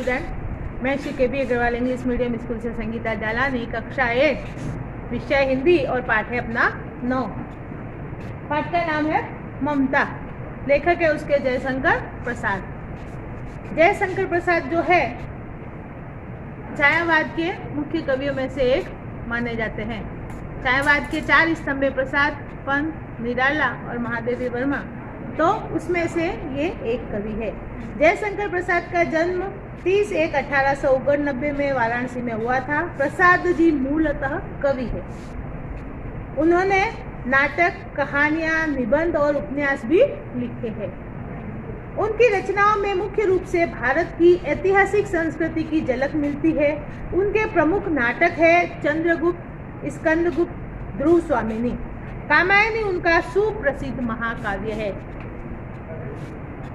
Student. मैं Shri K B. Agarwal English medium school से संगीता जालानी, कक्षा 8, विषय हिंदी और पाठ है अपना 9। पाठ का नाम है ममता। लेखक है उसके जयशंकर प्रसाद। जयशंकर प्रसाद जो है छायावाद के मुख्य कवियों में से एक माने जाते हैं। छायावाद के 4 स्तंभ है, प्रसाद, पंत, निराला और महादेवी वर्मा, तो उसमें से ये एक कवि है। जयशंकर प्रसाद का जन्म 30/1/1889 में वाराणसी में हुआ था। प्रसाद जी मूलतः कवि है। उन्होंने नाटक, कहानियां, निबंध और उपन्यास भी लिखे हैं। उनकी रचनाओं में मुख्य रूप से भारत की ऐतिहासिक संस्कृति की झलक मिलती है। उनके प्रमुख नाटक है चंद्रगुप्त, स्कंदगुप्त, ध्रुव स्वामिनी। कामायनी उनका सुप्रसिद्ध महाकाव्य है।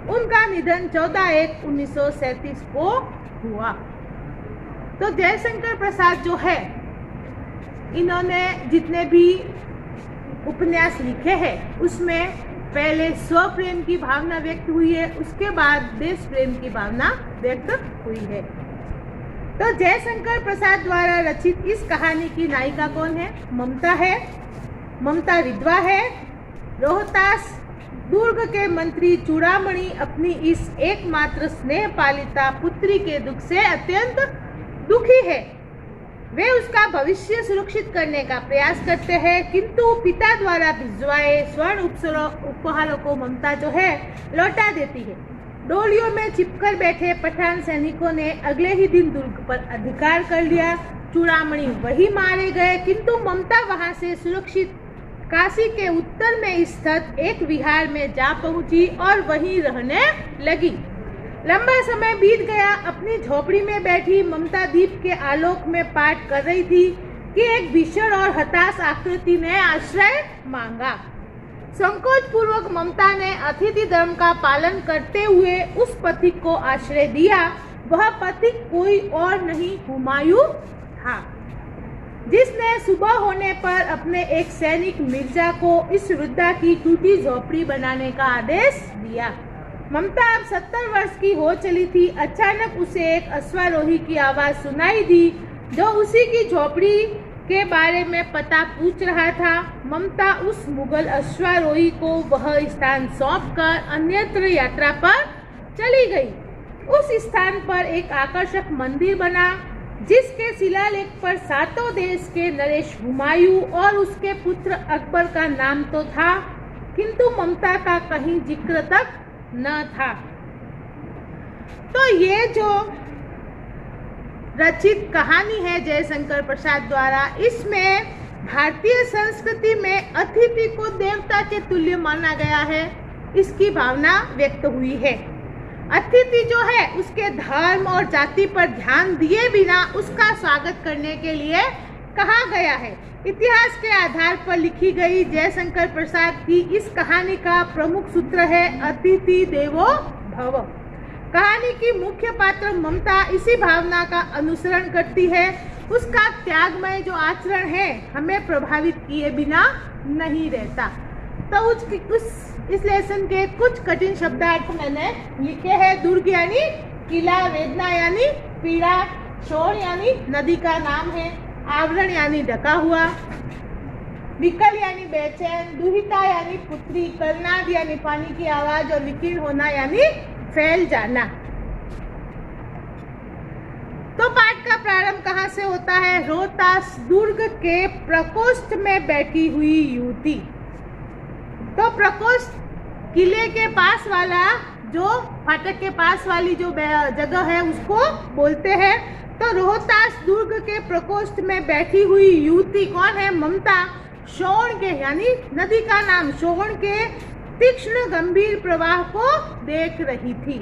उनका निधन 14/1/1937 को हुआ। तो जयशंकर प्रसाद जो है, इन्होंने जितने भी उपन्यास लिखे हैं उसमें पहले स्व प्रेम की भावना व्यक्त हुई है, उसके बाद देश प्रेम की भावना व्यक्त हुई है। तो जयशंकर प्रसाद द्वारा रचित इस कहानी की नायिका कौन है? ममता है। ममता विधवा है। रोहतास दुर्ग के मंत्री चूड़ामणि अपनी इस एकमात्र स्नेह पालिता पुत्री के दुख से अत्यंत दुखी है। वे उसका भविष्य सुरक्षित करने का प्रयास करते हैं, किंतु पिता द्वारा भिजवाए स्वर्ण उपहारों को ममता जो है लौटा देती है। डोलियों में चिपकर बैठे पठान सैनिकों ने अगले ही दिन दुर्ग पर अधिकार कर लिया। चूड़ामणि वही मारे गए, किंतु ममता वहां से सुरक्षित काशी के उत्तर में स्थित एक विहार में जा पहुंची और वहीं रहने लगी। लंबा समय बीत गया। अपनी झोपड़ी में बैठी ममता दीप के आलोक में पाठ कर रही थी कि एक भीषण और हताश आकृति ने आश्रय मांगा। संकोच पूर्वक ममता ने अतिथि धर्म का पालन करते हुए उस पथिक को आश्रय दिया। वह पथिक कोई और नहीं, हुमायूं था, जिसने सुबह होने पर अपने एक सैनिक मिर्जा को इस वृद्धा की टूटी झोपड़ी बनाने का आदेश दिया। ममता अब 70 वर्ष की हो चली थी। अचानक उसे एक अश्वारोही की आवाज सुनाई दी, जो उसी की झोपड़ी के बारे में पता पूछ रहा था। ममता उस मुगल अश्वारोही को वह स्थान सौंपकर अन्यत्र यात्रा पर चली गई। उस स्थान पर एक आकर्षक मंदिर बना, जिसके शिलालेख पर 7 देश के नरेश हुमायूं और उसके पुत्र अकबर का नाम तो था, किंतु ममता का कहीं जिक्र तक न था। तो ये जो रचित कहानी है जयशंकर प्रसाद द्वारा, इसमें भारतीय संस्कृति में अतिथि को देवता के तुल्य माना गया है, इसकी भावना व्यक्त हुई है। अतिथि जो है उसके धर्म और जाति पर ध्यान दिए बिना उसका स्वागत करने के लिए कहा गया है। इतिहास के आधार पर लिखी गई जयशंकर प्रसाद की इस कहानी का प्रमुख सूत्र है अतिथि देवो भव। कहानी की मुख्य पात्र ममता इसी भावना का अनुसरण करती है। उसका त्यागमय जो आचरण है हमें प्रभावित किए बिना नहीं रहता। तो इस लेसन के कुछ कठिन शब्दार्थ मैंने लिखे हैं। दुर्ग यानी किला, वेदना यानी पीड़ा, शोर यानी नदी का नाम है, आवरण यानी ढका हुआ, विकल यानी बेचैन, दुहिता यानी पुत्री, कर्नाद यानी पानी की आवाज और विकीर्ण होना यानी फैल जाना। तो पाठ का प्रारंभ कहाँ से होता है? रोहतास दुर्ग के प्रकोष्ठ में बैठी हुई युवती। तो प्रकोष्ठ किले के पास वाला, जो फाटक के पास वाली जो जगह है उसको बोलते हैं। तो रोहतास दुर्ग के प्रकोष्ठ में बैठी हुई युवती कौन है? ममता शोण के यानी नदी का नाम, शोण के तीक्ष्ण गंभीर प्रवाह को देख रही थी।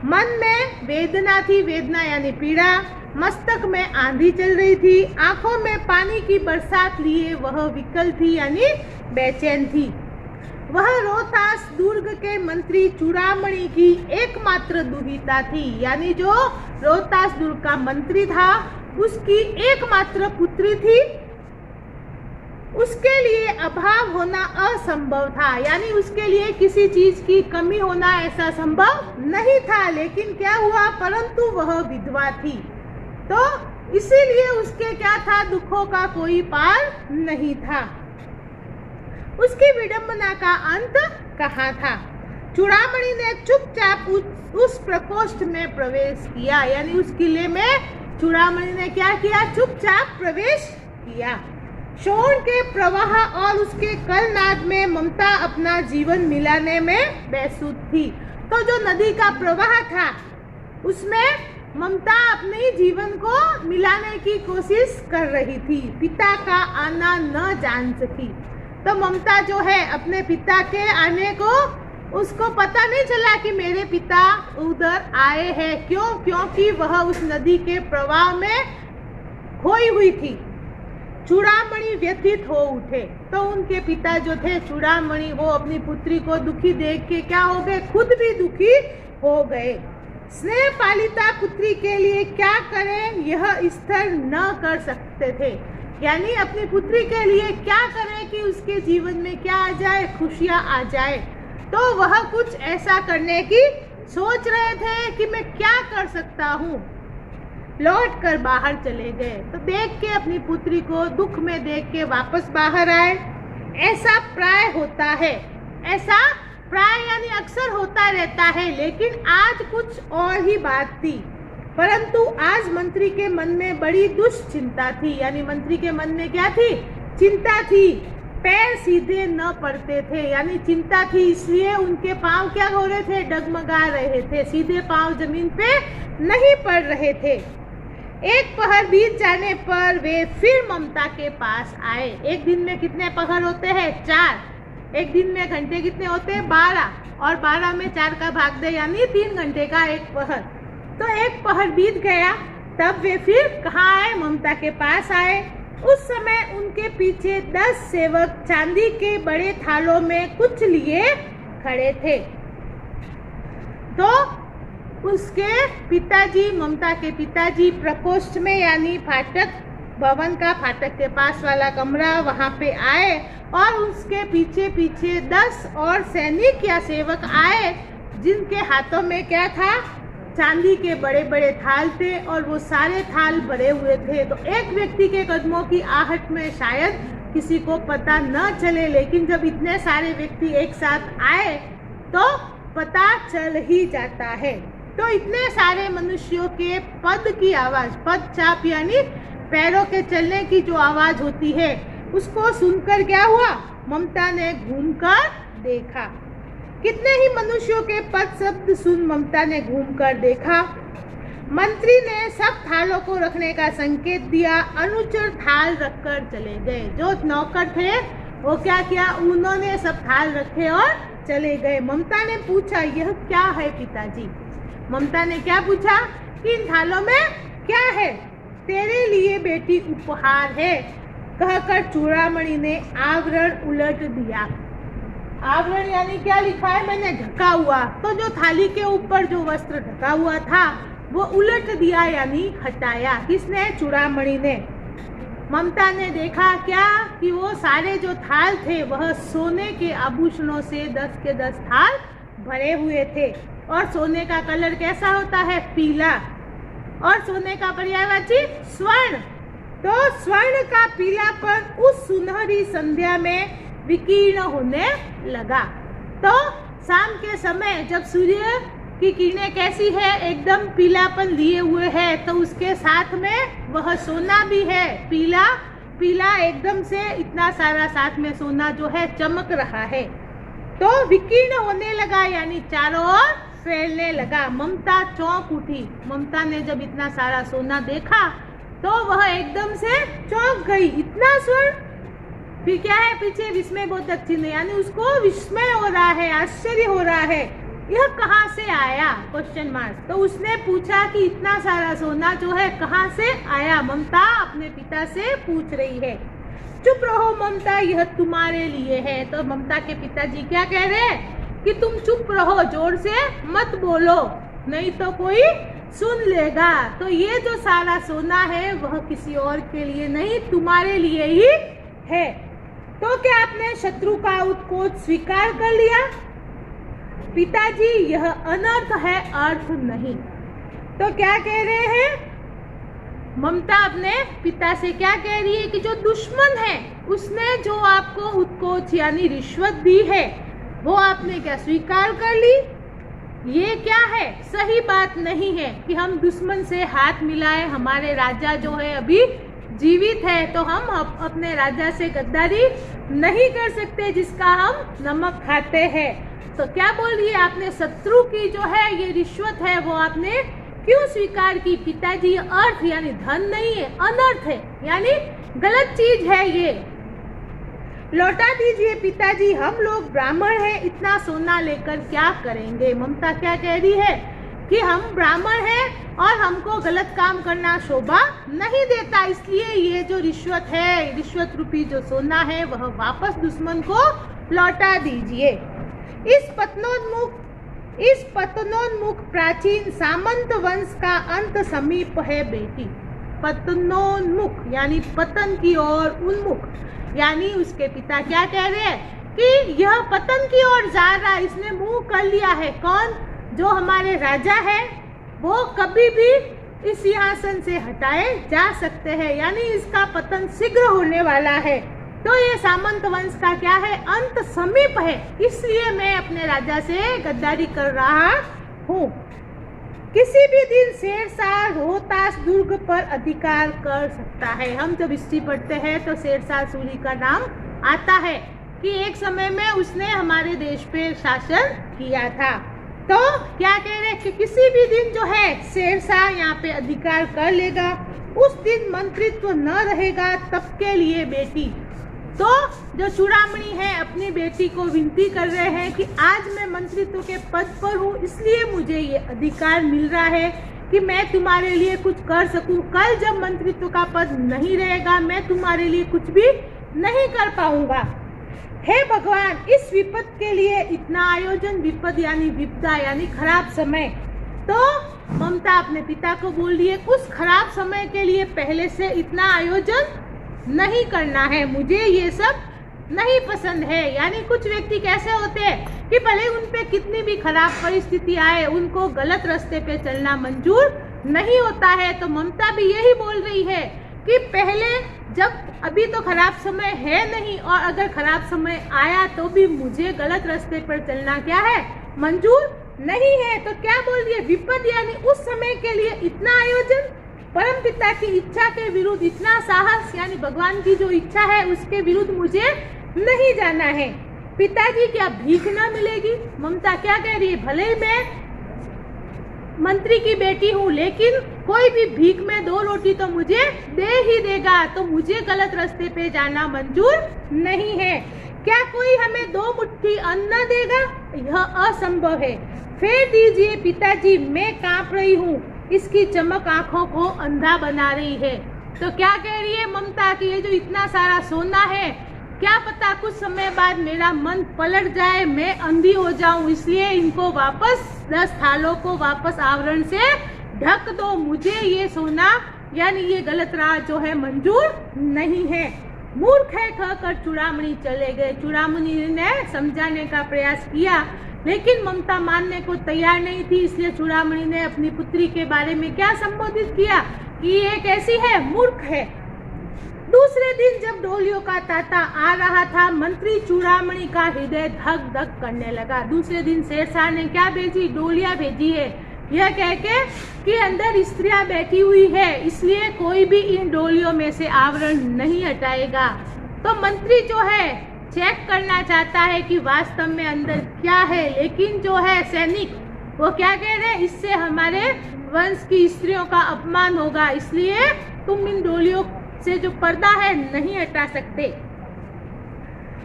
मन में वेदना थी, वेदना यानी पीड़ा। मस्तक में आंधी चल रही थी। आंखों में पानी की बरसात लिए वह विकल थी यानी बेचैन थी। वह रोहतास दुर्ग के मंत्री चूड़ामणि की एकमात्र दुहिता थी, यानी जो रोहतास दुर्ग का मंत्री था उसकी एकमात्र पुत्री थी उसके लिए अभाव होना असंभव था, यानी उसके लिए किसी चीज की कमी होना ऐसा संभव नहीं था। लेकिन क्या हुआ, परंतु वह विधवा थी, तो इसीलिए उसके क्या था, दुखों का कोई पार नहीं था। उसकी विडंबना का अंत कहाँ था। चूड़ामणि ने चुपचाप उस प्रकोष्ठ में प्रवेश किया, यानी उस किले में चूड़ामणि ने क्या किया, चुपचाप प्रवेश किया। शोण के प्रवाह और उसके कलनाद में ममता अपना जीवन मिलाने में बेसुध थी। तो जो नदी का प्रवाह था उसमें ममता अपने जीवन को मिलाने की कोशिश कर रही थी, पिता का आना न जान सकी। तो ममता जो है अपने पिता के आने को, उसको पता नहीं चला कि मेरे पिता उधर आए हैं। क्यों? क्योंकि वह उस नदी के प्रवाह में खोई हुई थी। चूड़ामणि व्यथित हो उठे, तो उनके पिता जो थे चूड़ामणि, वो अपनी पुत्री को दुखी देख के क्या हो गए, खुद भी दुखी हो गए। स्नेह पालिता पुत्री के लिए क्या करें यह स्थिर न कर सकते थे, यानी अपनी पुत्री के लिए क्या करें कि उसके जीवन में क्या आ जाए, खुशियां आ जाए। तो वह कुछ ऐसा करने की सोच रहे थे कि मैं क्या कर सकता हूँ। लौट कर बाहर चले गए, तो देख के अपनी पुत्री को दुख में देख के वापस बाहर आए। ऐसा प्राय होता है, ऐसा प्राय यानी अक्सर होता रहता है, लेकिन आज कुछ और ही बात थी। परंतु आज मंत्री के मन में बड़ी दुश्चिंता थी, यानी मंत्री के मन में क्या थी, चिंता थी। पैर सीधे न पड़ते थे, यानी चिंता थी, इसलिए उनके पांव क्या हो रहे थे, डगमगा रहे थे, सीधे पांव जमीन पे नहीं पड़ रहे थे। एक पहर बीत जाने पर वे फिर ममता के पास आए। एक दिन में कितने पहर होते हैं, 4। एक दिन में घंटे कितने होते हैं, 12, और 12 में 4 का भाग दे, यानी 3 घंटे का एक पहर। तो एक पहर बीत गया, तब वे फिर कहाँ आए, ममता के पास आए। उस समय उनके पीछे 10 सेवक चांदी के बड़े थालों में कुछ लिए खड़े थे। तो उसके पिताजी, ममता के पिताजी प्रकोष्ठ में, यानी फाटक, भवन का फाटक के पास वाला कमरा, वहां पे आए, और उसके पीछे पीछे 10 और सैनिक या सेवक आए, जिनके हाथों में क्या था, चांदी के बड़े बड़े थाल थे, और वो सारे थाल भरे हुए थे। तो एक व्यक्ति के कदमों की आहट में शायद किसी को पता न चले, लेकिन जब इतने सारे व्यक्ति एक साथ आए तो पता चल ही जाता है। तो इतने सारे मनुष्यों के पद की आवाज, पद चाप यानी पैरों के चलने की जो आवाज होती है, उसको सुनकर क्या हुआ, ममता ने घूमकर देखा। कितने ही मनुष्यों के पद शब्द सुन ममता ने घूमकर देखा। मंत्री ने सब थालों को रखने का संकेत दिया। अनुचर थाल रखकर चले गए। जो नौकर थे वो क्या किया, उन्होंने सब थाल रखे और चले गए। ममता ने पूछा, यह क्या है पिताजी? ममता ने क्या पूछा कि इन थालों में क्या है? तेरे लिए बेटी उपहार है, कहकर चूड़ामणि ने आवरण उलट दिया। आवरण यानी क्या लिखा है, मैंने ढका हुआ। तो जो थाली के ऊपर जो वस्त्र ढका हुआ था वो उलट दिया, यानी हटाया। किसने? चूड़ामणि ने। ममता ने देखा क्या कि वो सारे जो थाल थे वह सोने के आभूषणों से 10 के 10 थाल भरे हुए थे। और सोने का कलर कैसा होता है? पीला। और सोने का पर्यायवाची स्वर्ण। तो स्वर्ण का पीलापन उस सुनहरी संध्या में विकीर्ण होने लगा। तो शाम के समय जब सूर्य की किरणें कैसी है, एकदम पीलापन लिए हुए है, तो उसके साथ में वह सोना भी है, पीला पीला एकदम से इतना सारा साथ में सोना जो है चमक रहा है। तो विकीर्ण होने लगा, यानी चारों ओर फैलने लगा। ममता चौंक उठी। ममता ने जब इतना सारा सोना देखा तो वह एकदम से चौंक गई। इतना स्वर्ण, फिर क्या है पीछे विस्मय बोधक चिन्ह, यानी उसको विस्मय हो रहा है, आश्चर्य हो रहा है, यह कहाँ से आया, क्वेश्चन मार्क। तो उसने पूछा कि इतना सारा सोना जो है कहाँ से आया। ममता अपने पिता से पूछ रही है। चुप रहो ममता, यह तुम्हारे लिए है। तो ममता के पिताजी क्या कह रहे हैं कि तुम चुप रहो, जोर से मत बोलो, नहीं तो कोई सुन लेगा। तो ये जो सारा सोना है वह किसी और के लिए नहीं, तुम्हारे लिए ही है। तो क्या आपने शत्रु का उत्कोच स्वीकार कर लिया? पिताजी, यह अनर्थ है, अर्थ नहीं। तो क्या कह रहे हैं? ममता अपने पिता से क्या कह रही है कि जो दुश्मन है उसने जो आपको उत्कोच यानी रिश्वत दी है वो आपने क्या स्वीकार कर ली? ये क्या है? सही बात नहीं है कि हम दुश्मन से हाथ मिलाएं। हमारे राजा जो है अभी जीवित है तो हम अपने राजा से गद्दारी नहीं कर सकते जिसका हम नमक खाते हैं। तो क्या बोल रही है? आपने शत्रु की जो है ये रिश्वत है वो आपने क्यों स्वीकार की? पिताजी, ये अर्थ यानी धन नहीं है, अनर्थ है, यानी गलत चीज है, ये लौटा दीजिए। पिताजी, हम लोग ब्राह्मण हैं, इतना सोना लेकर क्या करेंगे? ममता क्या कह रही है कि हम ब्राह्मण हैं और हमको गलत काम करना शोभा नहीं देता, इसलिए ये जो रिश्वत है, रिश्वत रूपी जो सोना है वह वापस दुश्मन को लौटा दीजिए। इस पतनोन्मुख प्राचीन सामंत वंश का अंत समीप है बेटी। पतनोन्मुख यानी पतन की ओर, उन्मुख यानी उसके पिता क्या कह रहे हैं कि यह पतन की ओर जा रहा है, इसने मुंह कर लिया है। कौन? जो हमारे राजा है वो कभी भी इस सिंहासन से हटाए जा सकते हैं, यानी इसका पतन शीघ्र होने वाला है। तो ये सामंत वंश का क्या है? अंत समीप है, इसलिए मैं अपने राजा से गद्दारी कर रहा हूँ। किसी भी दिन शेरशाह रोहतास दुर्ग पर अधिकार कर सकता है। हम जब हिस्ट्री पढ़ते हैं तो शेरशाह सूरी का नाम आता है कि एक समय में उसने हमारे देश पे शासन किया था। तो क्या कह रहे हैं कि किसी भी दिन जो है शेरशाह यहाँ पे अधिकार कर लेगा, उस दिन मंत्रित्व न रहेगा तब के लिए बेटी। तो जो चूड़ामणि है अपनी बेटी को विनती कर रहे हैं कि आज मैं मंत्रित्व के पद पर हूँ, इसलिए मुझे ये अधिकार मिल रहा है कि मैं तुम्हारे लिए कुछ कर सकूं। कल जब मंत्रित्व का पद नहीं रहेगा मैं तुम्हारे लिए कुछ भी नहीं कर पाऊंगा। हे भगवान, इस विपद के लिए इतना आयोजन, विपद यानी विपदा यानी खराब समय। तो ममता अपने पिता को बोल रही है उस खराब समय के लिए पहले से इतना आयोजन नहीं करना है, मुझे ये सब नहीं पसंद है। यानी कुछ व्यक्ति कैसे होते हैं कि भले उन पे कितनी भी खराब परिस्थिति आए उनको गलत रास्ते पे चलना मंजूर नहीं होता है। तो ममता भी यही बोल रही है कि पहले जब अभी तो खराब समय है नहीं, और अगर खराब समय आया तो भी मुझे गलत रास्ते पर चलना क्या है? मंजूर नहीं है। तो क्या बोल रही है? विपद यानी उस समय के लिए इतना आयोजन, परम पिता की इच्छा के विरुद्ध इतना साहस, यानी भगवान की जो इच्छा है उसके विरुद्ध मुझे नहीं जाना है। पिताजी, क्या भीख ना मिलेगी? ममता क्या कह रही है? भले ही मैं मंत्री की बेटी हूँ लेकिन कोई भी भीख में 2 रोटी तो मुझे दे ही देगा, तो मुझे गलत रास्ते पे जाना मंजूर नहीं है। क्या कोई हमें 2 मुट्ठी अन्न देगा? यह असंभव है। फेर दीजिए पिताजी, मैं कांप रही हूँ, इसकी चमक आंखों को अंधा बना रही है। तो क्या कह रही है ममता कि ये जो इतना सारा सोना है, क्या पता कुछ समय बाद मेरा मन पलट जाए, मैं अंधी हो जाऊं, इसलिए इनको वापस 10 थालों को वापस आवरण से ढक दो। मुझे ये सोना यानी ये गलत राह जो है मंजूर नहीं है। मूर्ख है कहकर चूड़ामणि चले गए। चूड़ामणि ने समझाने का प्रयास किया लेकिन ममता मानने को तैयार नहीं थी, इसलिए चूड़ामणि ने अपनी पुत्री के बारे में क्या संबोधित किया कि ये कैसी है? मूर्ख है। दूसरे दिन जब डोलियों का तांता आ रहा था, मंत्री चूड़ामणि का हृदय धक धक करने लगा। दूसरे दिन शेरशाह ने क्या भेजी? डोलियां भेजी है, यह कह के कि अंदर स्त्रियां बैठी हुई है, इसलिए कोई भी इन डोलियों में से आवरण नहीं हटाएगा। तो मंत्री जो है चेक करना चाहता है कि वास्तव में अंदर क्या है, लेकिन जो है सैनिक वो क्या कह रहे हैं? इससे हमारे वंश की स्त्रियों का अपमान होगा, इसलिए तुम इन डोलियों से जो पर्दा है नहीं हटा सकते।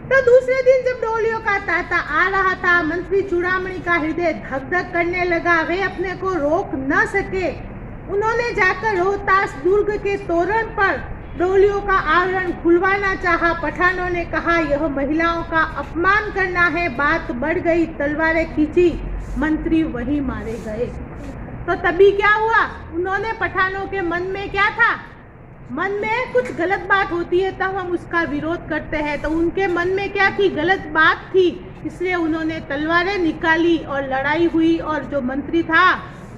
तो दूसरे दिन जब डोलियों का तांता आ रहा था, मंत्री चूड़ामणि का हृदय धक धक करने लगा। वे अपने को रोक न सके। उन्होंने जाकर रोहतास दुर्ग के तोरण पर डोलियों का आवरण खुलवाना चाहा। पठानों ने कहा यह महिलाओं का अपमान करना है। बात बढ़ गई, तलवारें खींची, मंत्री वहीं मारे गए। तो तभी क्या हुआ? उन्होंने पठानों के मन में क्या था मन में कुछ गलत बात होती है तब हम उसका विरोध करते हैं। तो उनके मन में क्या थी, गलत बात थी, इसलिए उन्होंने तलवारें निकाली और लड़ाई हुई और जो मंत्री था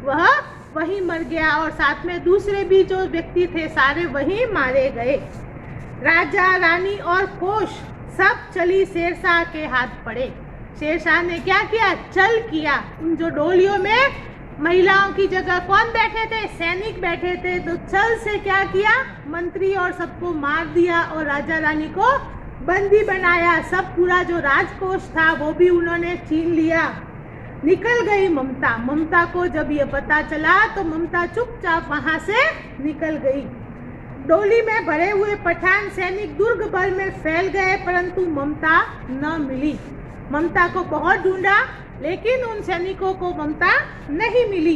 वह वहीं मर गया और साथ में दूसरे भी जो व्यक्ति थे सारे वहीं मारे गए। राजा रानी और कोष सब चली शेरशाह के हाथ पड़े। शेरशाह ने क्या किया, चल किया। उन जो डोलियों में महिलाओं की जगह कौन बैठे थे, सैनिक बैठे थे, तो चल से क्या किया, मंत्री और सबको मार दिया और राजा रानी को बंदी बनाया। सब पूरा जो राजकोष था वो भी उन्होंने छीन लिया। निकल गई ममता। ममता को जब ये पता चला तो ममता चुपचाप वहां से निकल गई। डोली में भरे हुए पठान सैनिक दुर्ग भर में फैल गए परंतु ममता न मिली। ममता को बहुत ढूंढा लेकिन उन सैनिकों को ममता नहीं मिली।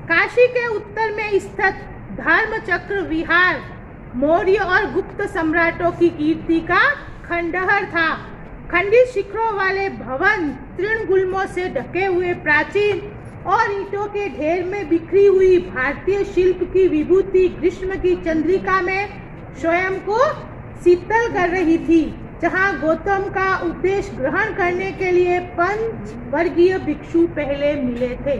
काशी के उत्तर में स्थित धर्मचक्र विहार मौर्य और गुप्त सम्राटों की कीर्ति का खंडहर था। खंडित शिखरों वाले भवन, तृणगुल्मों से ढके हुए प्राचीन और ईंटों के ढेर में बिखरी हुई भारतीय शिल्प की विभूति ग्रीष्म की चंद्रिका में स्वयं को शीतल कर रही थी। जहां गौतम का उपदेश ग्रहण करने के लिए 5 वर्गीय भिक्षु पहले मिले थे।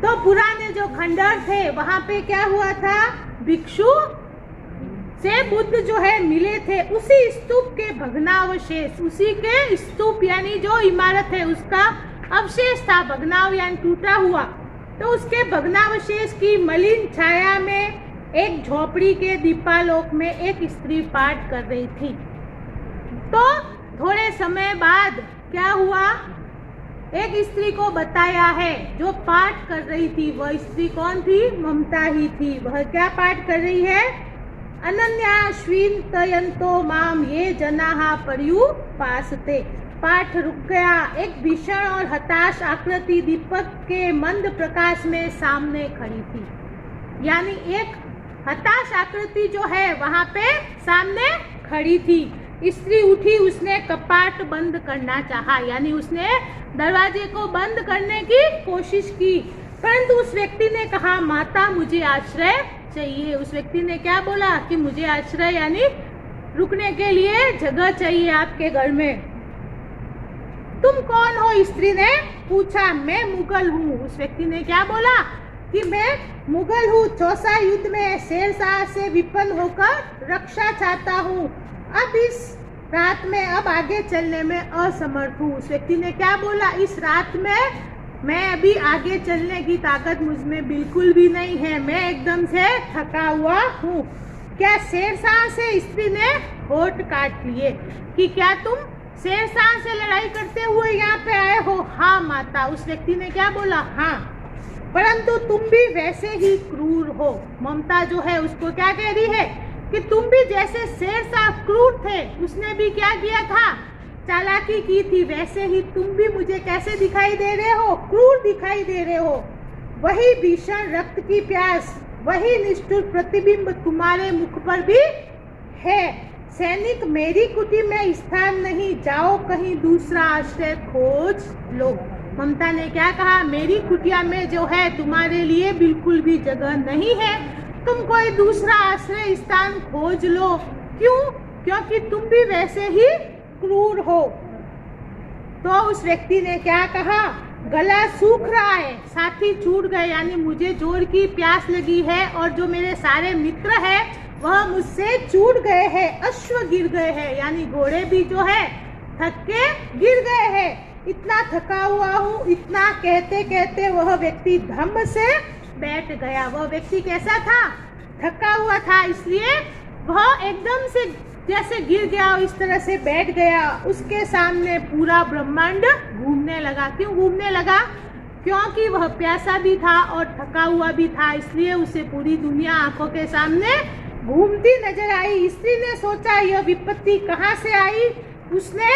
तो पुराने जो खंडहर थे वहां पे क्या हुआ था, भिक्षु से बुद्ध जो है मिले थे। उसी स्तूप के भग्नावशेष, उसी के स्तूप यानी जो इमारत है उसका अवशेष था, भग्नाव यानी टूटा हुआ। तो उसके भग्नावशेष की मलिन छाया में एक झोपड़ी के दीपालोक में एक स्त्री पाठ कर रही थी। तो थोड़े समय बाद क्या हुआ, एक स्त्री को बताया है जो पाठ कर रही थी। वह स्त्री कौन थी, ममता ही थी। वह क्या पाठ कर रही है, अनन्याश्विन तयंतो माम ये जनाहा पर्युपासते। पाठ रुक गया। एक भीषण और हताश आकृति दीपक के मंद प्रकाश में सामने खड़ी थी। यानी एक हताश आकृति जो है वहां पे सामने खड़ी थी। स्त्री उठी, उसने कपाट बंद करना चाहा, यानी उसने दरवाजे को बंद करने की कोशिश की, परंतु उस व्यक्ति ने कहा, माता मुझे आश्रय चाहिए। उस व्यक्ति ने क्या बोला कि मुझे आश्रय यानी रुकने के लिए जगह चाहिए आपके घर में। तुम कौन हो, स्त्री ने पूछा। मैं मुगल हूँ। उस व्यक्ति ने क्या बोला कि मैं मुगल हूँ, चौसा युद्ध में शेरशाह से विपन्न होकर रक्षा चाहता हूँ। अब इस रात में अब आगे चलने में असमर्थ हूँ। उस व्यक्ति ने क्या बोला, इस रात में मैं अभी आगे चलने की ताकत मुझ में बिल्कुल भी नहीं है, मैं एकदम से थका हुआ हूँ। क्या शेरशाह से स्त्री ने होठ काट लिए कि क्या तुम शेरशाह से लड़ाई करते हुए यहाँ पे आए हो। हाँ माता। उस व्यक्ति ने क्या बोला, हाँ, परंतु तुम भी वैसे ही क्रूर हो। ममता जो है उसको क्या कह रही है कि तुम भी जैसे शेरशाह क्रूर थे, उसने भी क्या किया था, चालाकी की थी, वैसे ही तुम भी मुझे कैसे दिखाई दे रहे हो, क्रूर दिखाई दे रहे हो। वही भीषण रक्त की प्यास, वही निष्ठुर प्रतिबिंब तुम्हारे मुख पर भी है। सैनिक, मेरी कुटी में स्थान नहीं, जाओ कहीं दूसरा आश्रय खोज लो। ममता ने क्या कहा, मेरी कुटिया में जो है तुम्हारे लिए बिल्कुल भी जगह नहीं है, तुम कोई दूसरा आश्रय स्थान खोज लो। क्यों? क्योंकि तुम भी वैसे ही क्रूर हो। तो उस व्यक्ति ने क्या कहा, गला सूख रहा है, साथी छूट गए, यानी मुझे जोर की प्यास लगी है और जो मेरे सारे मित्र हैं वह मुझसे छूट गए हैं, अश्व गिर गए हैं, यानी घोड़े भी जो है थक के गिर गए हैं, इतना थका हुआ हूँ। इतना कहते कहते वह व्यक्ति धम्म से बैठ गया। वह व्यक्ति कैसा था, थका हुआ था, इसलिए वह एकदम से जैसे गिर गया और इस तरह से बैठ गया। उसके सामने पूरा ब्रह्मांड घूमने लगा। क्यों घूमने लगा? क्योंकि वह प्यासा भी था और थका हुआ भी था, इसलिए उसे पूरी दुनिया आंखों के सामने घूमती नजर आई। स्त्री ने सोचा यह विपत्ति कहाँ से आई। उसने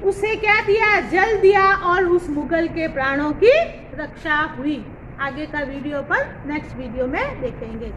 उसे क्या दिया, जल दिया और उस मुगल के प्राणों की रक्षा हुई। आगे का वीडियो पर नेक्स्ट वीडियो में देखेंगे।